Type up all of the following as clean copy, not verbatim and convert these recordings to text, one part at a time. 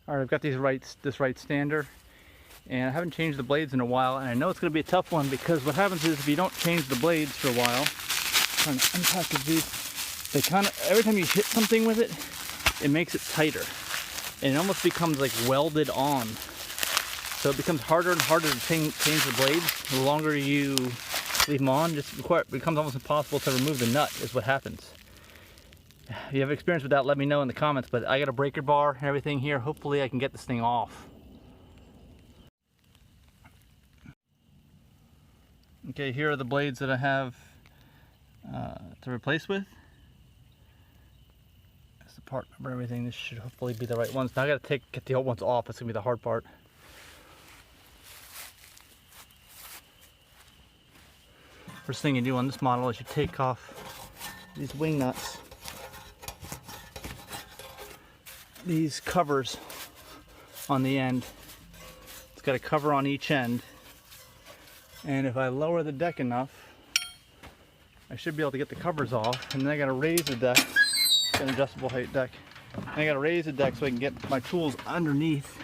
Alright, I've got this Wright stander, and I haven't changed the blades in a while, and I know it's going to be a tough one because what happens is if you don't change the blades for a while, I'm trying to unpackage these, they kind of, every time you hit something with it, it makes it tighter, and it almost becomes like welded on. So it becomes harder and harder to change the blades. The longer you leave them on, it becomes almost impossible to remove the nut is what happens. If you have experience with that, let me know in the comments, but I got a breaker bar and everything here. Hopefully I can get this thing off. Okay, here are the blades that I have to replace with. That's the part number, everything. This should hopefully be the right ones. Now I gotta get the old ones off. It's gonna be the hard part. First thing you do on this model is you take off these wing nuts, these covers on the end. It's got a cover on each end, and if I lower the deck enough, I should be able to get the covers off. And then I got to raise the deck. It's an adjustable height deck. And I got to raise the deck so I can get my tools underneath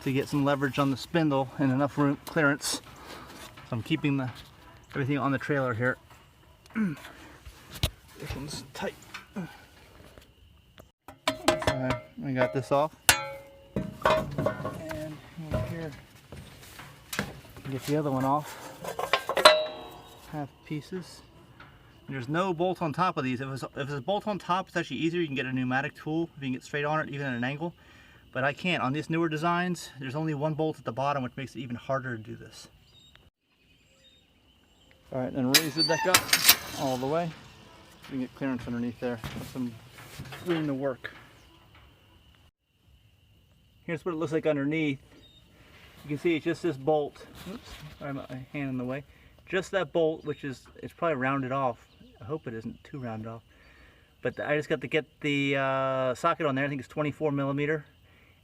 to get some leverage on the spindle and enough room clearance. So I'm keeping everything on the trailer here. This one's tight. I got this off. And here, get the other one off. Half pieces. And there's no bolt on top of these. If there's a bolt on top, it's actually easier. You can get a pneumatic tool if you can get straight on it, even at an angle. But I can't. On these newer designs, there's only one bolt at the bottom, which makes it even harder to do this. Alright, then raise the deck up all the way. You can get clearance underneath there. Have some room to work. Here's what it looks like underneath. You can see it's just this bolt. Oops, sorry about my hand in the way. Just that bolt, which is, it's probably rounded off. I hope it isn't too rounded off. But I just got to get the socket on there. I think it's 24 millimeter.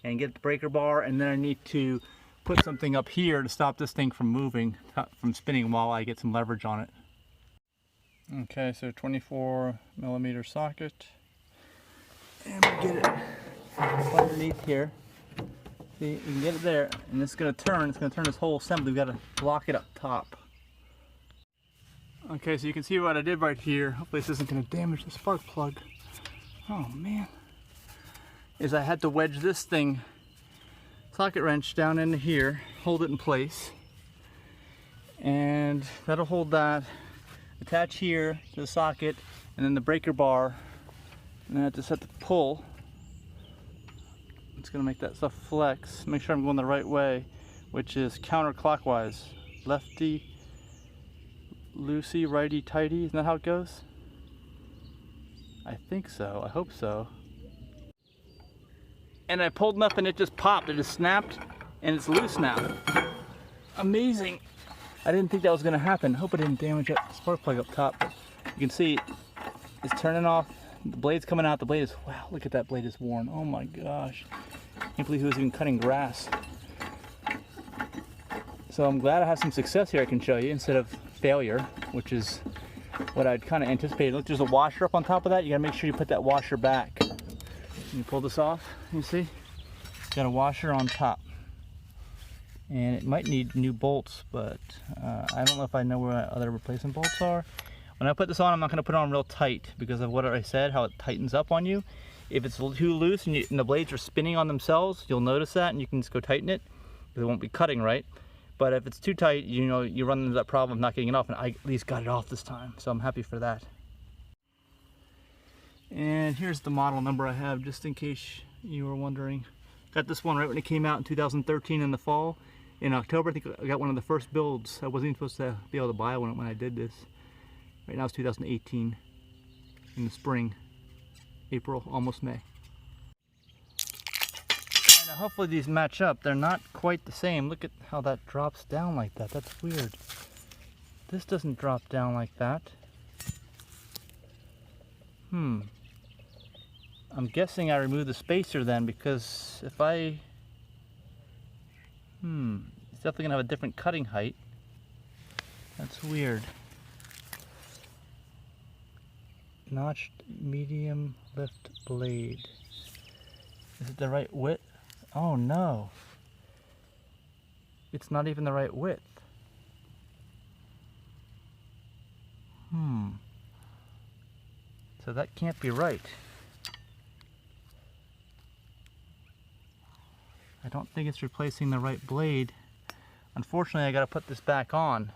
And get the breaker bar, and then I need to put something up here to stop this thing from moving, from spinning while I get some leverage on it. Okay, so 24 millimeter socket. And we get it underneath here. See, you can get it there, and it's going to turn this whole assembly. We've got to lock it up top. Okay, so you can see what I did right here. Hopefully this isn't going to damage the spark plug. Oh man. Is I had to wedge this thing, socket wrench, down into here, hold it in place, and that'll hold that, attach here to the socket, and then the breaker bar, and then I have to set the pull. It's going to make that stuff flex. Make sure I'm going the right way, which is counterclockwise. Lefty, loosey, righty, tighty. Isn't that how it goes? I think so. I hope so. And I pulled enough and it just popped. It just snapped and it's loose now. Amazing. I didn't think that was going to happen. Hope it didn't damage that spark plug up top. You can see it's turning off. The blade's coming out. The blade is, wow, look at that blade is worn. Oh my gosh. Can't believe he was even cutting grass. So I'm glad I have some success here I can show you instead of failure, which is what I'd kind of anticipated. Look, there's a washer up on top of that. You got to make sure you put that washer back. You pull this off, you see? Got a washer on top. And it might need new bolts, but I don't know if I know where my other replacement bolts are. When I put this on, I'm not going to put it on real tight because of what I said, how it tightens up on you. If it's too loose and the blades are spinning on themselves, you'll notice that and you can just go tighten it because it won't be cutting right. But if it's too tight, you know, you run into that problem of not getting it off, and I at least got it off this time, so I'm happy for that. And here's the model number I have, just in case you were wondering. Got this one right when it came out in 2013 in the fall. In October, I think I got one of the first builds. I wasn't even supposed to be able to buy one when I did this. Right now it's 2018, in the spring, April, almost May. And hopefully these match up. They're not quite the same. Look at how that drops down like that. That's weird. This doesn't drop down like that. I'm guessing I removed the spacer then, because if I... it's definitely going to have a different cutting height. That's weird. Notched medium lift blade. Is it the right width? Oh no. It's not even the right width. So that can't be right. I don't think it's replacing the right blade. Unfortunately, I gotta put this back on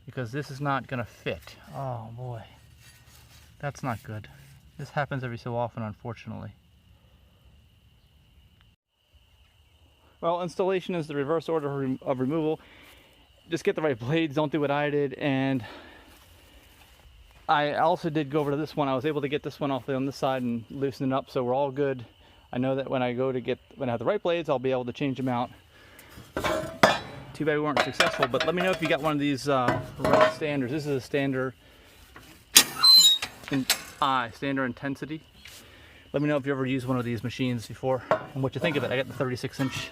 because this is not gonna fit. Oh boy, that's not good. This happens every so often, unfortunately. Well, installation is the reverse order of removal. Just get the right blades, don't do what I did. And I also did go over to this one. I was able to get this one off on this side and loosen it up, so we're all good. I know that when I have the right blades, I'll be able to change them out. Too bad we weren't successful, but let me know if you got one of these Wright standards. This is a standard standard intensity. Let me know if you ever used one of these machines before and what you think of it. I got the 36-inch.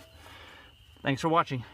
Thanks for watching.